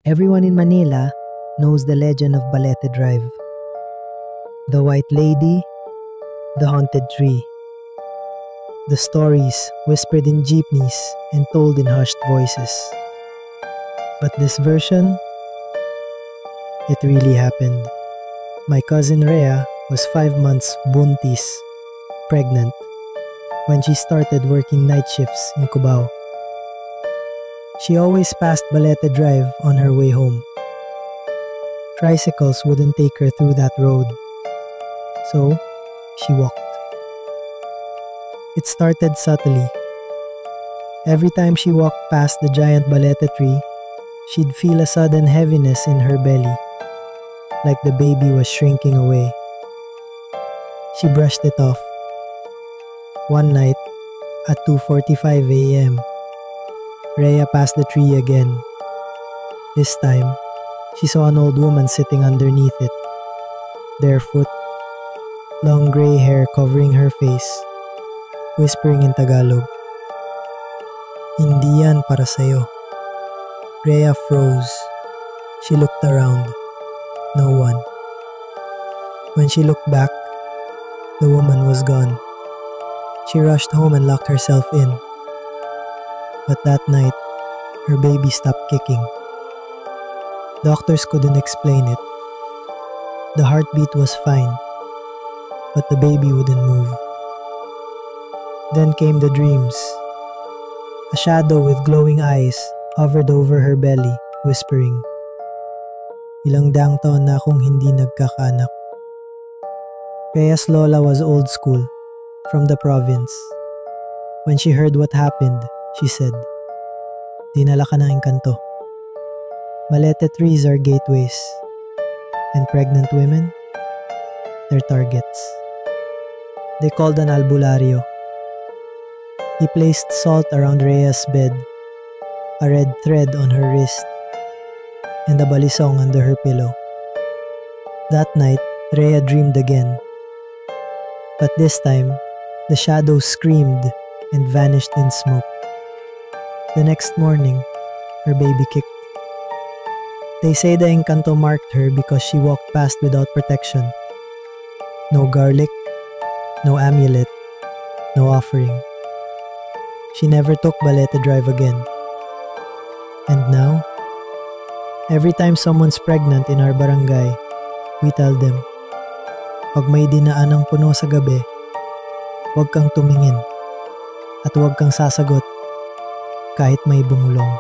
Everyone in Manila knows the legend of Balete Drive. The White Lady, the Haunted Tree. The stories whispered in jeepneys and told in hushed voices. But this version, it really happened. My cousin Rhea was 5 months buntis, pregnant, when she started working night shifts in Cubao. She always passed Balete Drive on her way home. Tricycles wouldn't take her through that road, so she walked. It started subtly. Every time she walked past the giant balete tree, she'd feel a sudden heaviness in her belly, like the baby was shrinking away. She brushed it off. One night, at 2:45 a.m., Rhea passed the tree again. This time, she saw an old woman sitting underneath it, barefoot, long gray hair covering her face, whispering in Tagalog, "Hindi yan para sa'yo." Rhea froze. She looked around. No one. When she looked back, the woman was gone. She rushed home and locked herself in. But that night, her baby stopped kicking. Doctors couldn't explain it. The heartbeat was fine, but the baby wouldn't move. Then came the dreams. A shadow with glowing eyes hovered over her belly, whispering, "Ilang daang taon na akong hindi nagkakaanak." Rhea's lola was old school, from the province. When she heard what happened, she said, "Dinala ka ng engkanto." Balete trees are gateways, and pregnant women, they're targets. They called an albularyo. He placed salt around Rhea's bed, a red thread on her wrist, and a balisong under her pillow. That night, Rhea dreamed again. But this time, the shadow screamed and vanished in smoke. The next morning, her baby kicked. They say the engkanto marked her because she walked past without protection. No garlic, no amulet, no offering. She never took Balete Drive again. And now, every time someone's pregnant in our barangay, we tell them, pag may dinaanang puno sa gabi, huwag kang tumingin at huwag kang sasagot kahit may bumulong.